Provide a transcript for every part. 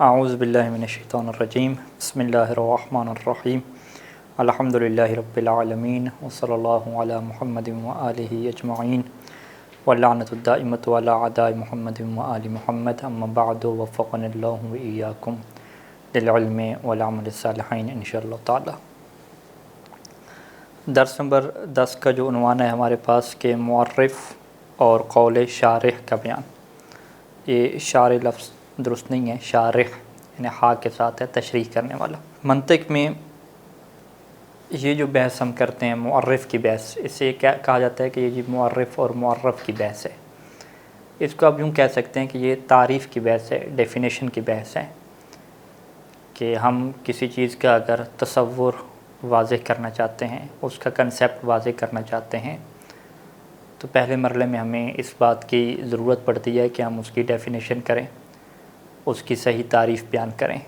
اعوذ باللہ من الشیطان الرجیم بسم اللہ الرحمن الرحیم الحمدللہ رب العالمین وصلی اللہ علی محمد وآلہ اجمعین واللعنۃ الدائمۃ علی اعداء محمد وآل محمد اما بعد وفقنا اللہ وإیاکم للعلم والعمل الصالحین انشاءاللہ تعالی۔ درس نمبر 10 کا جو عنوان ہے ہمارے پاس کہ معرف اور قول شارح کا بیان۔ یہ شارح لفظ درست نہیں ہے، شارح یعنی ہا کے ساتھ ہے، تشریح کرنے والا۔ منطق میں یہ جو بحث ہم کرتے ہیں معرف کی بحث، اسے کیا کہا جاتا ہے کہ یہ جی معرف اور معرف کی بحث ہے۔ اس کو آپ یوں کہہ سکتے ہیں کہ یہ تعریف کی بحث ہے، ڈیفینیشن کی بحث ہے، کہ ہم کسی چیز کا اگر تصور واضح کرنا چاہتے ہیں، اس کا کنسیپٹ واضح کرنا چاہتے ہیں، تو پہلے مرحلے میں ہمیں اس بات کی ضرورت پڑتی ہے کہ ہم اس کی ڈیفینیشن کریں، اس کی صحیح تعریف بیان کریں،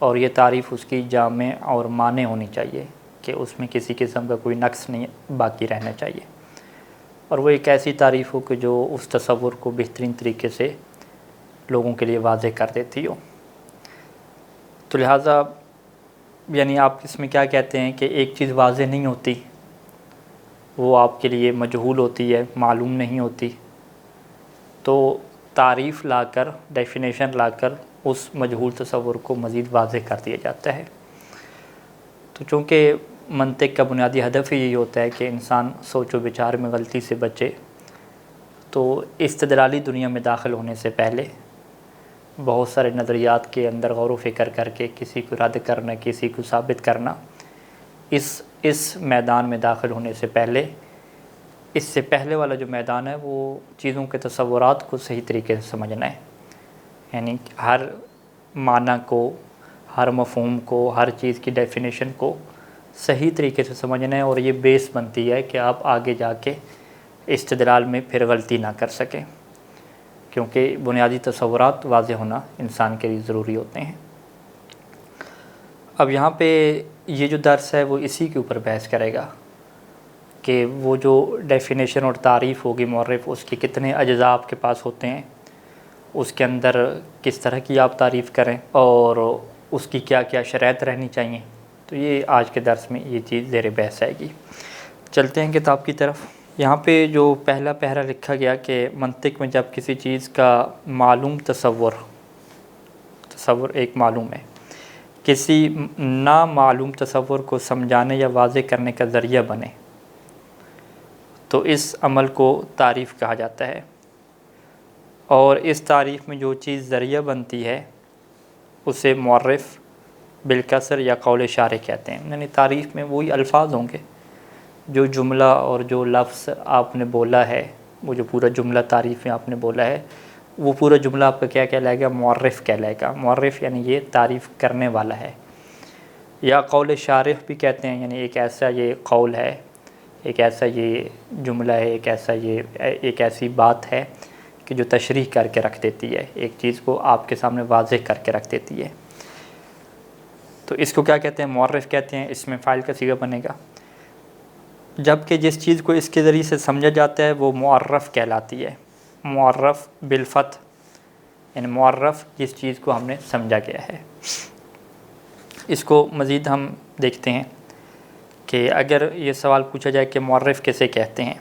اور یہ تعریف اس کی جامع اور مانع ہونی چاہیے کہ اس میں کسی قسم کا کوئی نقص نہیں باقی رہنا چاہیے، اور وہ ایک ایسی تعریف ہو کہ جو اس تصور کو بہترین طریقے سے لوگوں کے لیے واضح کر دیتی ہو۔ تو لہٰذا یعنی آپ اس میں کیا کہتے ہیں کہ ایک چیز واضح نہیں ہوتی، وہ آپ کے لیے مجہول ہوتی ہے، معلوم نہیں ہوتی، تو تعریف لا کر، ڈیفینیشن لا کر اس مجہول تصور کو مزید واضح کر دیا جاتا ہے۔ تو چونکہ منطق کا بنیادی ہدف ہی یہی ہوتا ہے کہ انسان سوچ و بچار میں غلطی سے بچے، تو استدلالی دنیا میں داخل ہونے سے پہلے بہت سارے نظریات کے اندر غور و فکر کر کے کسی کو رد کرنا، کسی کو ثابت کرنا، اس میدان میں داخل ہونے سے پہلے، اس سے پہلے والا جو میدان ہے وہ چیزوں کے تصورات کو صحیح طریقے سے سمجھنا ہے، یعنی ہر معنی کو، ہر مفہوم کو، ہر چیز کی ڈیفینیشن کو صحیح طریقے سے سمجھنا ہے، اور یہ بیس بنتی ہے کہ آپ آگے جا کے استدلال میں پھر غلطی نہ کر سکیں، کیونکہ بنیادی تصورات واضح ہونا انسان کے لیے ضروری ہوتے ہیں۔ اب یہاں پہ یہ جو درس ہے وہ اسی کے اوپر بحث کرے گا کہ وہ جو ڈیفینیشن اور تعریف ہوگی معرف، اس کے کتنے اجزاء آپ کے پاس ہوتے ہیں، اس کے اندر کس طرح کی آپ تعریف کریں، اور اس کی کیا کیا شرائط رہنی چاہیے۔ تو یہ آج کے درس میں یہ چیز زیر بحث آئے گی۔ چلتے ہیں کتاب کی طرف۔ یہاں پہ جو پہلا پیرا لکھا گیا کہ منطق میں جب کسی چیز کا معلوم تصور ایک معلوم ہے، کسی نامعلوم تصور کو سمجھانے یا واضح کرنے کا ذریعہ بنے، تو اس عمل کو تعریف کہا جاتا ہے، اور اس تعریف میں جو چیز ذریعہ بنتی ہے اسے معرف بالکسر یا قول شارح کہتے ہیں۔ یعنی تعریف میں وہی الفاظ ہوں گے، جو جملہ اور جو لفظ آپ نے بولا ہے، وہ جو پورا جملہ تعریف میں آپ نے بولا ہے، وہ پورا جملہ آپ کا کیا کہلائے گا؟ معرف کہلائے گا۔ معرف یعنی یہ تعریف کرنے والا ہے، یا قول شارح بھی کہتے ہیں، یعنی ایک ایسا یہ قول ہے، ایک ایسا یہ جملہ ہے، ایک ایسی بات ہے کہ جو تشریح کر کے رکھ دیتی ہے، ایک چیز کو آپ کے سامنے واضح کر کے رکھ دیتی ہے۔ تو اس کو کیا کہتے ہیں؟ معرف کہتے ہیں۔ اس میں فاعل کا صیغہ بنے گا، جبکہ جس چیز کو اس کے ذریعے سے سمجھا جاتا ہے وہ معرف کہلاتی ہے۔ معرف بالفتح، یعنی معرف جس چیز کو ہم نے سمجھا گیا ہے۔ اس کو مزید ہم دیکھتے ہیں کہ اگر یہ سوال پوچھا جائے کہ معرف کیسے کہتے ہیں،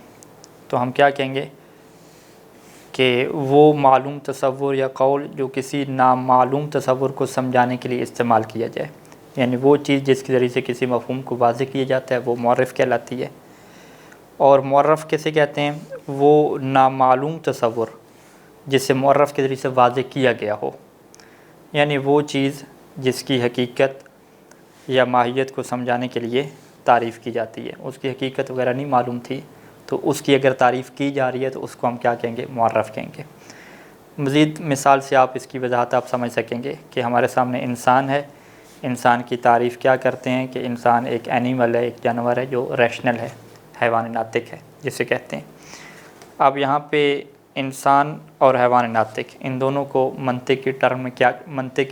تو ہم کیا کہیں گے کہ وہ معلوم تصور یا قول جو کسی نامعلوم تصور کو سمجھانے کے لیے استعمال کیا جائے، یعنی وہ چیز جس کے ذریعے سے کسی مفہوم کو واضح کیا جاتا ہے وہ معرف کہلاتی ہے۔ اور معرف کیسے کہتے ہیں؟ وہ نامعلوم تصور جسے معرف کے ذریعے سے واضح کیا گیا ہو، یعنی وہ چیز جس کی حقیقت یا ماہیت کو سمجھانے کے لیے تعریف کی جاتی ہے، اس کی حقیقت وغیرہ نہیں معلوم تھی، تو اس کی اگر تعریف کی جا رہی ہے تو اس کو ہم کیا کہیں گے؟ معرف کہیں گے۔ مزید مثال سے آپ اس کی وضاحت آپ سمجھ سکیں گے کہ ہمارے سامنے انسان ہے، انسان کی تعریف کیا کرتے ہیں کہ انسان ایک اینیمل ہے، ایک جانور ہے جو ریشنل ہے، حیوان ناطق ہے جسے کہتے ہیں۔ اب یہاں پہ انسان اور حیوان ناطق، ان دونوں کو منطقی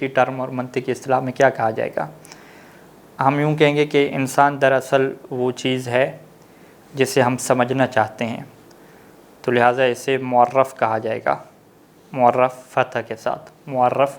ٹرم اور منطقی اصطلاح میں کیا کہا جائے گا؟ ہم یوں کہیں گے کہ انسان دراصل وہ چیز ہے جسے ہم سمجھنا چاہتے ہیں، تو لہٰذا اسے معرف کہا جائے گا، معرف فتح کے ساتھ، معرف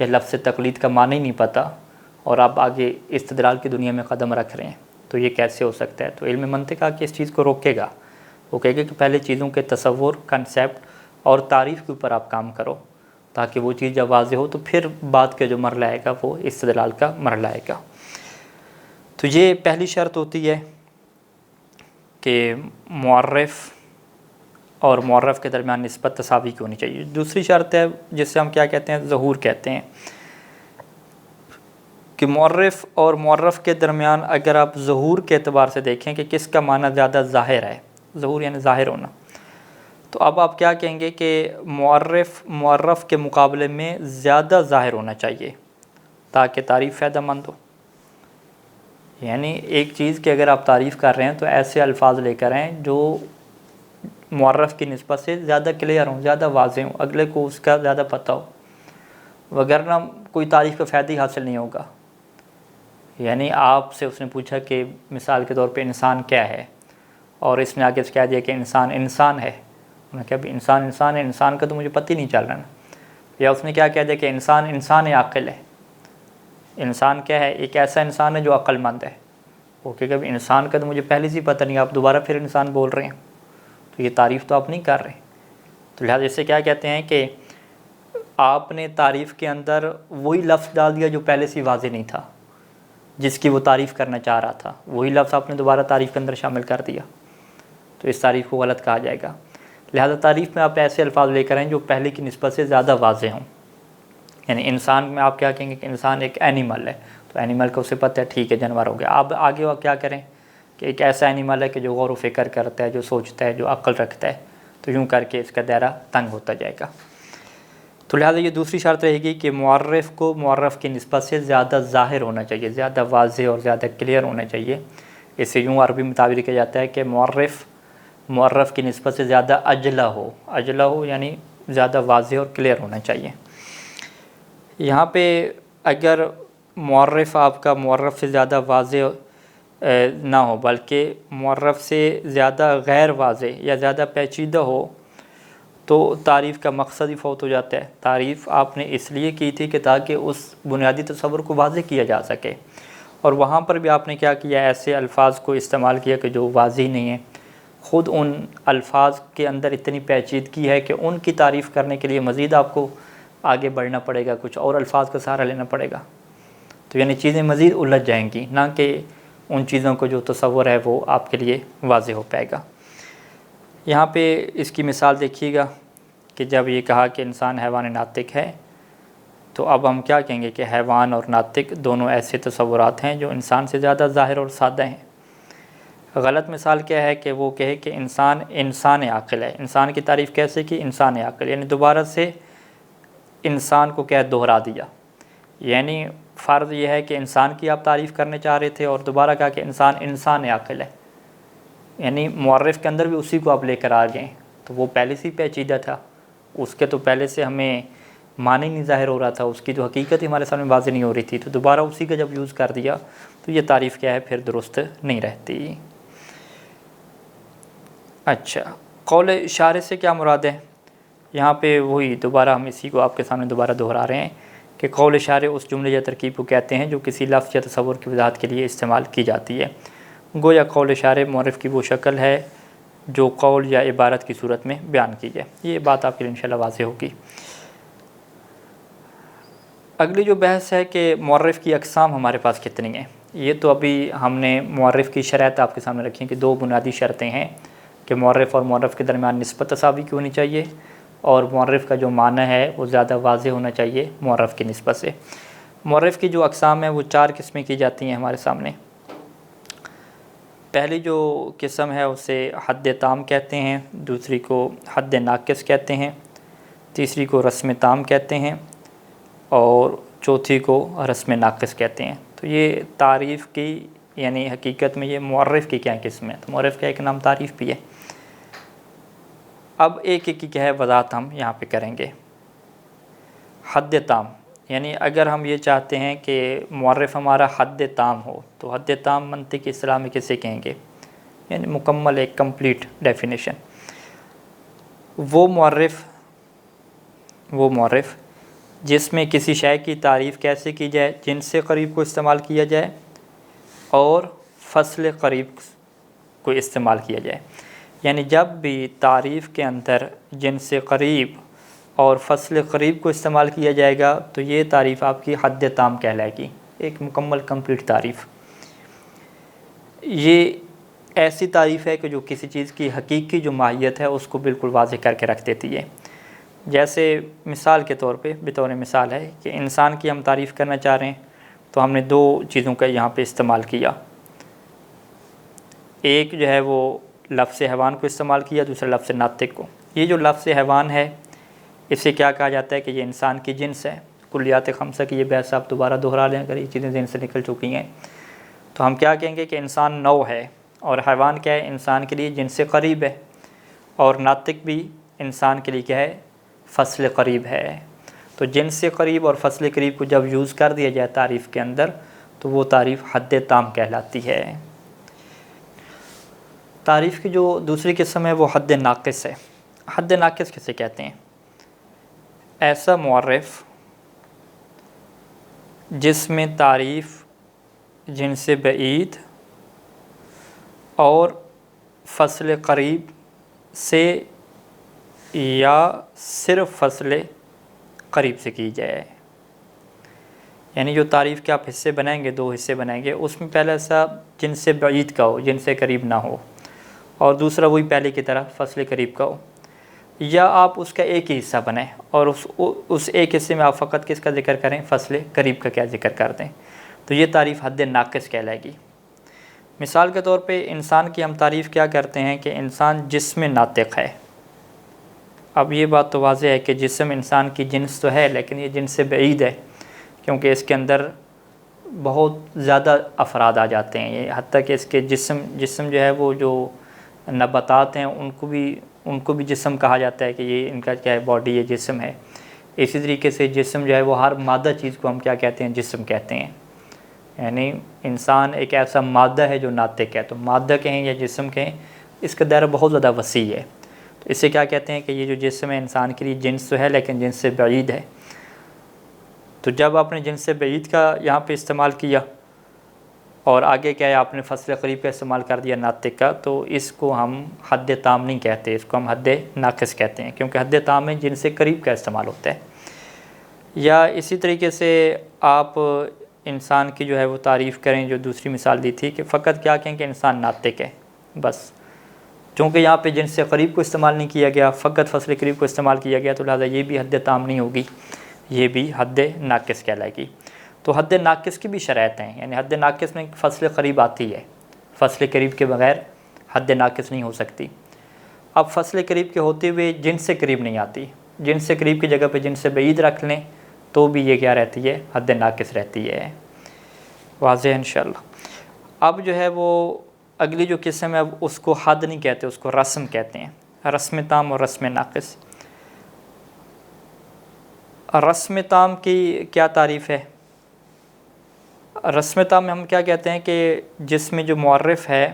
یا لفظ تقلید کا معنی ہی نہیں پتہ اور آپ آگے استدلال کی دنیا میں قدم رکھ رہے ہیں، تو یہ کیسے ہو سکتا ہے؟ تو علم منطق آ کے اس چیز کو روکے گا، وہ کہے گا کہ پہلے چیزوں کے تصور، کنسیپٹ اور تعریف کے اوپر آپ کام کرو، تاکہ وہ چیز جب واضح ہو تو پھر بعد کا جو مرحلہ آئے گا وہ استدلال کا مرحلہ آئے گا۔ تو یہ پہلی شرط ہوتی ہے کہ معرف اور معرف کے درمیان نسبت تساوی کی ہونی چاہیے۔ دوسری شرط ہے جس سے ہم کیا کہتے ہیں؟ ظہور کہتے ہیں، کہ معرف اور معرف کے درمیان اگر آپ ظہور کے اعتبار سے دیکھیں کہ کس کا معنی زیادہ ظاہر ہے، ظہور یعنی ظاہر ہونا، تو اب آپ کیا کہیں گے کہ معرف کے مقابلے میں زیادہ ظاہر ہونا چاہیے تاکہ تعریف فائدہ مند ہو۔ یعنی ایک چیز کی اگر آپ تعریف کر رہے ہیں تو ایسے الفاظ لے کر آئیں جو معرف کی نسبت سے زیادہ کلیئر ہوں، زیادہ واضح ہوں، اگلے کو اس کا زیادہ پتہ ہو، وگرنہ کوئی تعریف کا فائدہ ہی حاصل نہیں ہوگا۔ یعنی آپ سے اس نے پوچھا کہ مثال کے طور پہ انسان کیا ہے، اور اس نے آگے سے کہہ دیا کہ انسان انسان ہے، انہوں نے کہا بھی انسان انسان ہے، انسان کا تو مجھے پتہ ہی نہیں چل رہا نا۔ یا اس نے کیا کہہ دیا کہ انسان انسان عاقل ہے، انسان کیا ہے؟ ایک ایسا انسان ہے جو عقل مند ہے، وہ کہ کبھی انسان کا تو مجھے پہلے سے پتہ نہیں، آپ دوبارہ پھر انسان بول رہے ہیں، تو یہ تعریف تو آپ نہیں کر رہے۔ تو لہٰذا اس سے کیا کہتے ہیں کہ آپ نے تعریف کے اندر وہی لفظ ڈال دیا جو پہلے سے واضح نہیں تھا، جس کی وہ تعریف کرنا چاہ رہا تھا، وہی لفظ آپ نے دوبارہ تعریف کے اندر شامل کر دیا، تو اس تعریف کو غلط کہا جائے گا۔ لہذا تعریف میں آپ ایسے الفاظ لے کر آئیں جو پہلے کی نسبت سے زیادہ واضح ہوں۔ یعنی انسان میں آپ کیا کہیں گے کہ انسان ایک اینیمل ہے، تو اینیمل کو اسے پتہ ہے، ٹھیک ہے جانور ہو گیا۔ آپ آگے وہ کیا کریں کہ ایک ایسا اینیمل ہے کہ جو غور و فکر کرتا ہے، جو سوچتا ہے، جو عقل رکھتا ہے، تو یوں کر کے اس کا دائرہ تنگ ہوتا جائے گا۔ تو لہٰذا یہ دوسری شرط رہے گی کہ معرف کو معرف کی نسبت سے زیادہ ظاہر ہونا چاہیے، زیادہ واضح اور زیادہ کلیئر ہونا چاہیے۔ اس سے یوں عربی میں تعبیر کیا جاتا ہے کہ معرف کی نسبت سے زیادہ اجلا ہو یعنی زیادہ واضح اور کلیئر ہونا چاہیے۔ یہاں پہ اگر معرف آپ کا معرف سے زیادہ واضح نہ ہو بلکہ معرف سے زیادہ غیر واضح یا زیادہ پیچیدہ ہو تو تعریف کا مقصد ہی فوت ہو جاتا ہے۔ تعریف آپ نے اس لیے کی تھی کہ تاکہ اس بنیادی تصور کو واضح کیا جا سکے، اور وہاں پر بھی آپ نے کیا کیا؟ ایسے الفاظ کو استعمال کیا کہ جو واضح نہیں ہیں۔ خود ان الفاظ کے اندر اتنی پیچیدگی ہے کہ ان کی تعریف کرنے کے لیے مزید آپ کو آگے بڑھنا پڑے گا، کچھ اور الفاظ کا سہارا لینا پڑے گا، تو یعنی چیزیں مزید الجھ جائیں گی، نہ کہ ان چیزوں کو جو تصور ہے وہ آپ کے لیے واضح ہو پائے گا۔ یہاں پہ اس کی مثال دیکھیے گا کہ جب یہ کہا کہ انسان حیوان ناطق ہے، تو اب ہم کیا کہیں گے کہ حیوان اور ناطق دونوں ایسے تصورات ہیں جو انسان سے زیادہ ظاہر اور سادہ ہیں۔ غلط مثال کیا ہے کہ وہ کہے کہ انسان عاقل ہے۔ انسان کی تعریف کیسے کی؟ انسان عاقل، یعنی دوبارہ سے انسان کو کیا دہرا دیا۔ یعنی فرض یہ ہے کہ انسان کی آپ تعریف کرنے چاہ رہے تھے اور دوبارہ کہا کہ انسان عاقل ہے، یعنی معرف کے اندر بھی اسی کو آپ لے کر آ گئے، تو وہ پہلے سے ہی پیچیدہ تھا، اس کے تو پہلے سے ہمیں معنی نہیں ظاہر ہو رہا تھا، اس کی جو حقیقت ہی ہمارے سامنے واضح نہیں ہو رہی تھی، تو دوبارہ اسی کا جب یوز کر دیا تو یہ تعریف کیا ہے؟ پھر درست نہیں رہتی۔ اچھا، قول اشارے سے کیا مراد ہے؟ یہاں پہ وہی دوبارہ ہم اسی کو آپ کے سامنے دوبارہ دہرا رہے ہیں کہ قول اشارے اس جملے یا ترکیب کو کہتے ہیں جو کسی لفظ یا تصور کی وضاحت کے لیے استعمال کی جاتی ہے۔ گویا قول اشارے معرف کی وہ شکل ہے جو قول یا عبارت کی صورت میں بیان کی جائے۔ یہ بات آپ کے لیے انشاءاللہ واضح ہوگی۔ اگلی جو بحث ہے کہ معرف کی اقسام ہمارے پاس کتنی ہیں، یہ تو ابھی ہم نے معرف کی شرائط آپ کے سامنے رکھی ہیں کہ دو بنیادی شرطیں ہیں کہ معرف اور معرف کے درمیان نسبت تساوی کی ہونی چاہیے، اور معرف کا جو معنی ہے وہ زیادہ واضح ہونا چاہیے معرف کی نسبت سے۔ معرف کی جو اقسام ہیں وہ 4 قسمیں کی جاتی ہیں ہمارے سامنے۔ پہلی جو قسم ہے اسے حد تام کہتے ہیں، دوسری کو حد ناقص کہتے ہیں، تیسری کو رسم تام کہتے ہیں، اور چوتھی کو رسم ناقص کہتے ہیں۔ تو یہ تعریف کی یعنی حقیقت میں یہ معرف کی کیا قسم ہے؟ تو معرف کا ایک نام تعریف بھی ہے۔ اب ایک ایک کی کیا ہے وضاحت ہم یہاں پہ کریں گے۔ حد تام یعنی اگر ہم یہ چاہتے ہیں کہ معرف ہمارا حد تام ہو تو حد تام منطق کی اصطلاح میں کسے کہیں گے؟ یعنی مکمل، ایک کمپلیٹ ڈیفینیشن۔ وہ معرف جس میں کسی شے کی تعریف کیسے کی جائے، جنس قریب کو استعمال کیا جائے اور فصل قریب کو استعمال کیا جائے۔ یعنی جب بھی تعریف کے اندر جنس قریب اور فصل قریب کو استعمال کیا جائے گا تو یہ تعریف آپ کی حد تام کہلائے گی، ایک مکمل کمپلیٹ تعریف۔ یہ ایسی تعریف ہے کہ جو کسی چیز کی حقیقی جو ماہیت ہے اس کو بالکل واضح کر کے رکھ دیتی ہے۔ جیسے مثال کے طور پہ بطور مثال ہے کہ انسان کی ہم تعریف کرنا چاہ رہے ہیں تو ہم نے دو چیزوں کا یہاں پہ استعمال کیا، ایک جو ہے وہ لفظ حیوان کو استعمال کیا، دوسرا لفظ ناطق کو۔ یہ جو لفظ حیوان ہے اسے کیا کہا جاتا ہے کہ یہ انسان کی جنس ہے۔ کلیات خمسہ کی یہ بحث آپ دوبارہ دہرا لیں اگر یہ چیزیں ذہن سے نکل چکی ہیں تو ہم کیا کہیں گے کہ انسان نوع ہے، اور حیوان کیا ہے، انسان کے لیے جنس قریب ہے، اور ناطق بھی انسان کے لیے کیا ہے، فصل قریب ہے۔ تو جنس قریب اور فصل قریب کو جب یوز کر دیا جائے تعریف کے اندر تو وہ تعریف حد تام کہلاتی ہے۔ تعریف کی جو دوسری قسم ہے وہ حد ناقص ہے۔ حد ناقص کسے کہتے ہیں؟ ایسا معرف جس میں تعریف جنس بعید اور فصل قریب سے یا صرف فصل قریب سے کی جائے۔ یعنی جو تعریف کے آپ حصے بنائیں گے، دو حصے بنائیں گے، اس میں پہلا حصہ جنس بعید کا ہو، جنس قریب نہ ہو، اور دوسرا وہی پہلے کی طرح فصل قریب کا ہو، یا آپ اس کا ایک ہی حصہ بنائیں اور اس ایک حصے میں آپ فقط کس کا ذکر کریں، فصل قریب کا کیا ذکر کر دیں، تو یہ تعریف حد ناقص کہلائے گی۔ مثال کے طور پہ انسان کی ہم تعریف کیا کرتے ہیں کہ انسان جسم ناطق ہے۔ اب یہ بات تو واضح ہے کہ جسم انسان کی جنس تو ہے لیکن یہ جنس سے بعید ہے، کیونکہ اس کے اندر بہت زیادہ افراد آ جاتے ہیں، یہ حتیٰ کہ اس کے جسم جو ہے وہ جو نباتات ہیں ان کو بھی جسم کہا جاتا ہے کہ یہ ان کا کیا ہے، باڈی ہے، جسم ہے۔ اسی طریقے سے جسم جو ہے وہ ہر مادہ چیز کو ہم کیا کہتے ہیں، جسم کہتے ہیں۔ یعنی انسان ایک ایسا مادہ ہے جو ناطق ہے، تو مادہ کہیں یا جسم کہیں، اس کا دائرہ بہت زیادہ وسیع ہے۔ تو اسے کیا کہتے ہیں کہ یہ جو جسم ہے انسان کے لیے جنس تو ہے لیکن جنس سے بعید ہے۔ تو جب آپ نے جنس سے بعید کا یہاں پہ استعمال کیا اور آگے کیا ہے آپ نے فصل قریب کا استعمال کر دیا، ناطق کا، تو اس کو ہم حد تام نہیں کہتے، اس کو ہم حد ناقص کہتے ہیں، کیونکہ حد تام میں جنس سے قریب کا استعمال ہوتا ہے۔ یا اسی طریقے سے آپ انسان کی جو ہے وہ تعریف کریں، جو دوسری مثال دی تھی کہ فقط کیا کہیں کہ انسان ناطق ہے، بس چونکہ یہاں پہ جنس سے قریب کو استعمال نہیں کیا گیا، فقط فصل قریب کو استعمال کیا گیا، تو لہٰذا یہ بھی حد تام نہیں ہوگی، یہ بھی حد ناقص کہلائے گی۔ تو حد ناقص کی بھی شرائط ہیں، یعنی حد ناقص میں فصل قریب آتی ہے، فصل قریب کے بغیر حد ناقص نہیں ہو سکتی۔ اب فصل قریب کے ہوتے ہوئے جنس سے قریب نہیں آتی، جنس سے قریب کی جگہ پہ جنس سے بعید رکھ لیں تو بھی یہ کیا رہتی ہے، حد ناقص رہتی ہے۔ واضح ہے انشاءاللہ۔ اب جو ہے وہ اگلی جو قسم ہے اب اس کو حد نہیں کہتے، اس کو رسم کہتے ہیں، رسم تام اور رسم ناقص۔ رسم تام کی کیا تعریف ہے؟ رسم تام میں ہم کیا کہتے ہیں کہ جس میں جو معرف ہے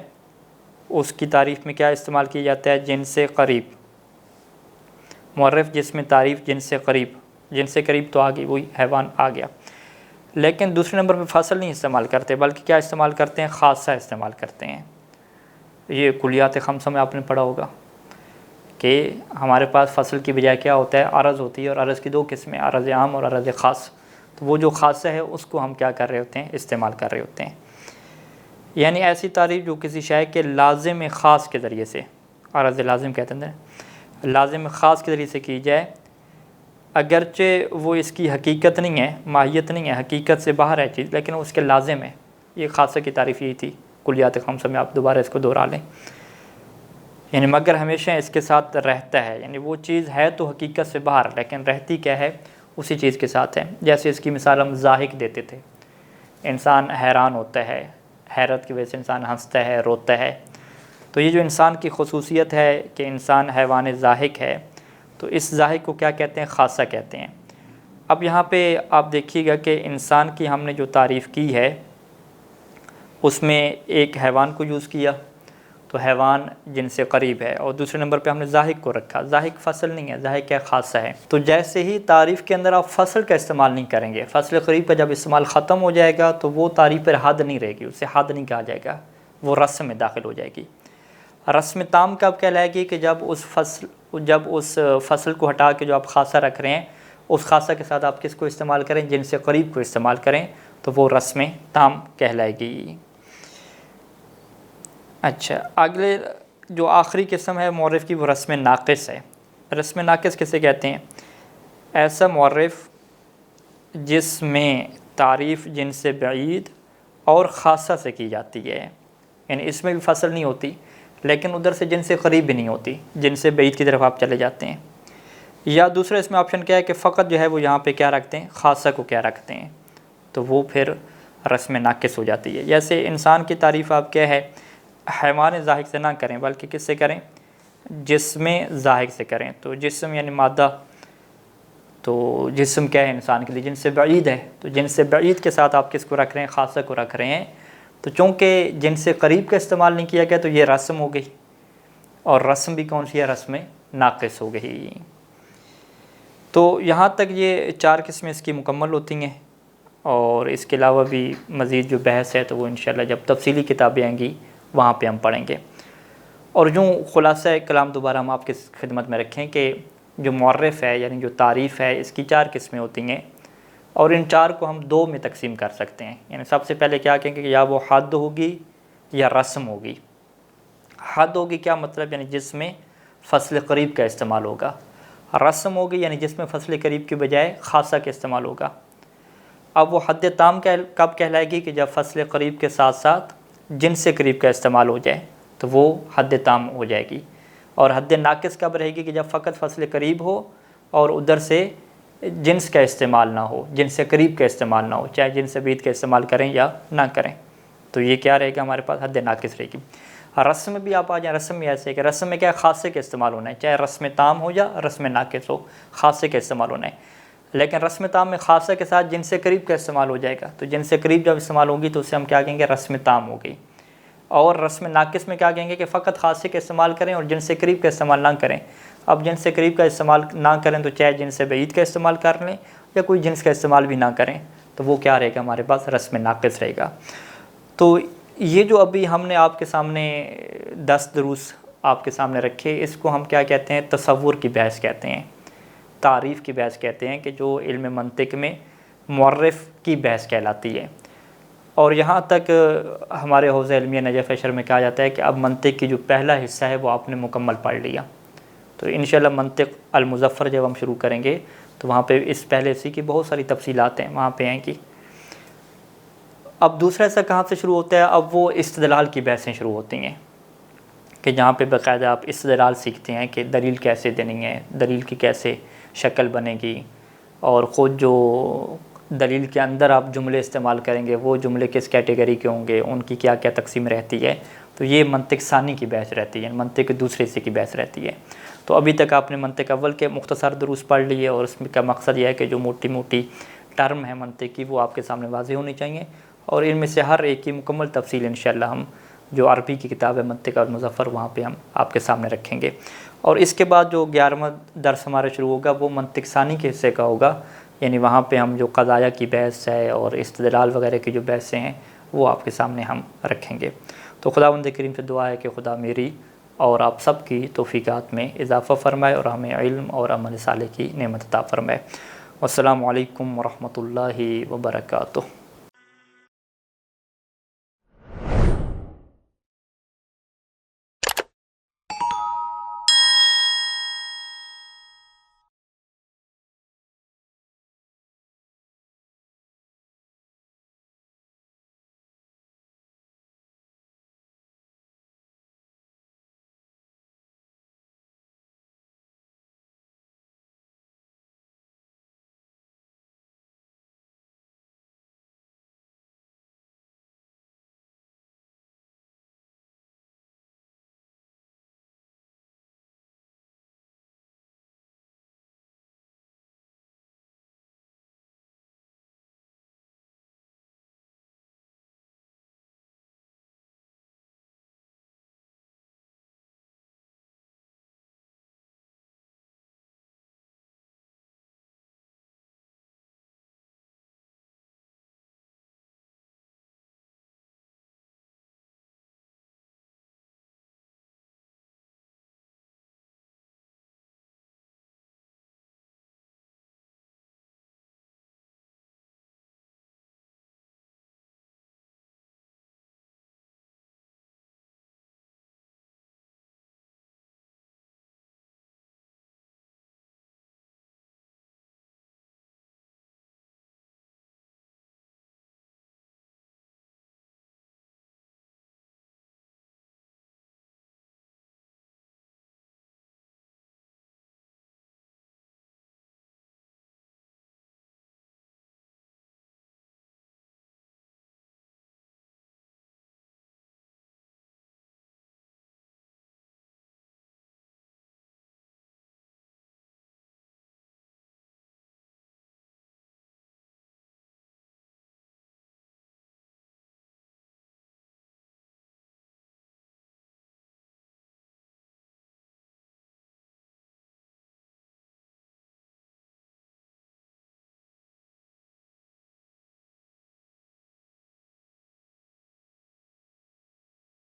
اس کی تعریف میں کیا استعمال کیا جاتا ہے، جنس سے قریب۔ معرف جس میں تعریف جنس سے قریب، جنس سے قریب تو آگئی، وہی حیوان آ گیا، لیکن دوسرے نمبر پہ فصل نہیں استعمال کرتے بلکہ کیا استعمال کرتے ہیں، خاصہ استعمال کرتے ہیں۔ یہ کلیات خمسہ میں آپ نے پڑھا ہوگا کہ ہمارے پاس فصل کی بجائے کیا ہوتا ہے، عرض ہوتی ہے، اور عرض کی دو قسمیں، عرض عام اور عرض خاص۔ تو وہ جو خاصہ ہے اس کو ہم کیا کر رہے ہوتے ہیں، استعمال کر رہے ہوتے ہیں۔ یعنی ایسی تعریف جو کسی شے کے لازم خاص کے ذریعے سے، عرض لازم کہتے ہیں، لازم خاص کے ذریعے سے کی جائے، اگرچہ وہ اس کی حقیقت نہیں ہے، ماہیت نہیں ہے، حقیقت سے باہر ہے چیز، لیکن اس کے لازم ہے۔ یہ خاصہ کی تعریف یہی تھی کلیات خمسہ میں، آپ دوبارہ اس کو دہرا لیں۔ یعنی مگر ہمیشہ اس کے ساتھ رہتا ہے، یعنی وہ چیز ہے تو حقیقت سے باہر لیکن رہتی کیا ہے، اسی چیز کے ساتھ ہے۔ جیسے اس کی مثال ہم ضاحک دیتے تھے، انسان حیران ہوتا ہے، حیرت کی وجہ سے انسان ہنستا ہے، روتا ہے۔ تو یہ جو انسان کی خصوصیت ہے کہ انسان حیوان ضاحک ہے، تو اس ضاحک کو کیا کہتے ہیں، خاصہ کہتے ہیں۔ اب یہاں پہ آپ دیکھیے گا کہ انسان کی ہم نے جو تعریف کی ہے اس میں ایک حیوان کو یوز کیا، تو حیوان جن سے قریب ہے، اور دوسرے نمبر پہ ہم نے ضاحک کو رکھا۔ ضاحک فصل نہیں ہے، ضاحک کیا خاصہ ہے۔ تو جیسے ہی تعریف کے اندر آپ فصل کا استعمال نہیں کریں گے، فصل قریب کا جب استعمال ختم ہو جائے گا تو وہ تعریف پر حد نہیں رہے گی، اسے حد نہیں کہا جائے گا، وہ رسم میں داخل ہو جائے گی۔ رسم تام کب کہلائے گی کہ جب اس فصل کو ہٹا کے جو آپ خاصہ رکھ رہے ہیں، اس خاصہ کے ساتھ آپ کس کو استعمال کریں، جن سے قریب کو استعمال کریں، تو وہ رسم تام کہلائے گی۔ اچھا، اگلے جو آخری قسم ہے معرف کی، وہ رسم ناقص ہے۔ رسم ناقص کسے کہتے ہیں؟ ایسا معرف جس میں تعریف جن سے بعید اور خاصہ سے کی جاتی ہے، یعنی اس میں بھی فصل نہیں ہوتی لیکن ادھر سے جن سے قریب بھی نہیں ہوتی، جن سے بعید کی طرف آپ چلے جاتے ہیں۔ یا دوسرا اس میں آپشن کیا ہے کہ فقط جو ہے وہ یہاں پہ کیا رکھتے ہیں، خاصہ کو کیا رکھتے ہیں، تو وہ پھر رسم ناقص ہو جاتی ہے۔ جیسے انسان کی تعریف آپ کیا ہے، حیوان ضاحک سے نہ کریں بلکہ کس سے کریں، جسم ضاحک سے کریں۔ تو جسم یعنی مادہ، تو جسم کیا ہے انسان کے لیے، جن سے بعید ہے، تو جن سے بعید کے ساتھ آپ کس کو رکھ رہے ہیں، خاصہ کو رکھ رہے ہیں۔ تو چونکہ جن سے قریب کا استعمال نہیں کیا گیا تو یہ رسم ہو گئی، اور رسم بھی کون سی ہے، رسم ناقص ہو گئی۔ تو یہاں تک یہ 4 قسمیں اس کی مکمل ہوتی ہیں، اور اس کے علاوہ بھی مزید جو بحث ہے تو وہ انشاءاللہ جب تفصیلی کتابیں آئیں گی وہاں پہ ہم پڑھیں گے۔ اور یوں خلاصہ کلام دوبارہ ہم آپ کی خدمت میں رکھیں کہ جو معرف ہے یعنی جو تعریف ہے، اس کی 4 قسمیں ہوتی ہیں، اور ان 4 کو ہم 2 میں تقسیم کر سکتے ہیں۔ یعنی سب سے پہلے کیا کہیں گے کہ یا وہ حد ہوگی یا رسم ہوگی۔ حد ہوگی کیا مطلب، یعنی جس میں فصل قریب کا استعمال ہوگا۔ رسم ہوگی یعنی جس میں فصل قریب کے بجائے خاصہ کا استعمال ہوگا۔ اب وہ حد تام کب کہلائے گی کہ جب فصل قریب کے ساتھ ساتھ جن سے قریب کا استعمال ہو جائے تو وہ حد تام ہو جائے گی۔ اور حد ناقص کب رہے گی کہ جب فقط فصل قریب ہو اور ادھر سے جنس کا استعمال نہ ہو، جن سے قریب کا استعمال نہ ہو، چاہے جن سے بعید کا استعمال کریں یا نہ کریں، تو یہ کیا رہے گا ہمارے پاس، حد ناقص رہے گی۔ رسم میں بھی آپ آ جائیں، رسم میں ایسے ہے کہ رسم میں کیا خاصے کا استعمال ہونا ہے، چاہے رسم تام ہو یا رسم ناقص ہو، خاصے کا استعمال ہونا ہے۔ لیکن رسم تام میں خاصہ کے ساتھ جن سے قریب کا استعمال ہو جائے گا، تو جن سے قریب جب استعمال ہوگی تو اسے ہم کیا کہیں گے، رسم تام ہو گئی۔ اور رسم ناقص میں کیا کہیں گے کہ فقط خاصے کا استعمال کریں اور جن سے قریب کا استعمال نہ کریں۔ اب جن سے قریب کا استعمال نہ کریں تو چاہے جن سے بعید کا استعمال کر لیں یا کوئی جنس کا استعمال بھی نہ کریں، تو وہ کیا رہے گا ہمارے پاس، رسم ناقص رہے گا۔ تو یہ جو ابھی ہم نے آپ کے سامنے 10 دروس آپ کے سامنے رکھے، اس کو ہم کیا کہتے ہیں، تصور کی بحث کہتے ہیں، تعریف کی بحث کہتے ہیں، کہ جو علم منطق میں معرف کی بحث کہلاتی ہے۔ اور یہاں تک ہمارے حوزہ علمیہ نجف اشر میں کہا جاتا ہے کہ اب منطق کی جو پہلا حصہ ہے وہ آپ نے مکمل پڑھ لیا۔ تو انشاءاللہ منطق المظفر جب ہم شروع کریں گے تو وہاں پہ اس پہلے حصے کی بہت ساری تفصیلات ہیں، وہاں پہ آئیں گی۔ اب دوسرا حصہ کہاں سے شروع ہوتا ہے، اب وہ استدلال کی بحثیں شروع ہوتی ہیں، کہ جہاں پہ باقاعدہ آپ استدلال سیکھتے ہیں کہ دلیل کیسے دینی ہے، دلیل کی کیسے شکل بنے گی، اور خود جو دلیل کے اندر آپ جملے استعمال کریں گے وہ جملے کس کیٹیگری کے ہوں گے، ان کی کیا کیا تقسیم رہتی ہے۔ تو یہ منطق ثانی کی بحث رہتی ہے، منطق کے دوسرے حصے کی بحث رہتی ہے۔ تو ابھی تک آپ نے منطق اول کے مختصر دروس پڑھ لیے، اور اس میں کا مقصد یہ ہے کہ جو موٹی موٹی ٹرم ہے منطق کی وہ آپ کے سامنے واضح ہونی چاہیے، اور ان میں سے ہر ایک کی مکمل تفصیل انشاءاللہ ہم جو عربی کی کتاب ہے منطق المظفر وہاں پہ ہم آپ کے سامنے رکھیں گے۔ اور اس کے بعد جو 11واں درس ہمارا شروع ہوگا وہ منطق ثانی کے حصے کا ہوگا، یعنی وہاں پہ ہم جو قضایا کی بحث ہے اور استدلال وغیرہ کی جو بحثیں ہیں وہ آپ کے سامنے ہم رکھیں گے۔ تو خداوند کریم سے دعا ہے کہ خدا میری اور آپ سب کی توفیقات میں اضافہ فرمائے اور ہمیں علم اور عمل صالح کی نعمت عطا فرمائے۔ والسلام علیکم ورحمۃ اللہ وبرکاتہ۔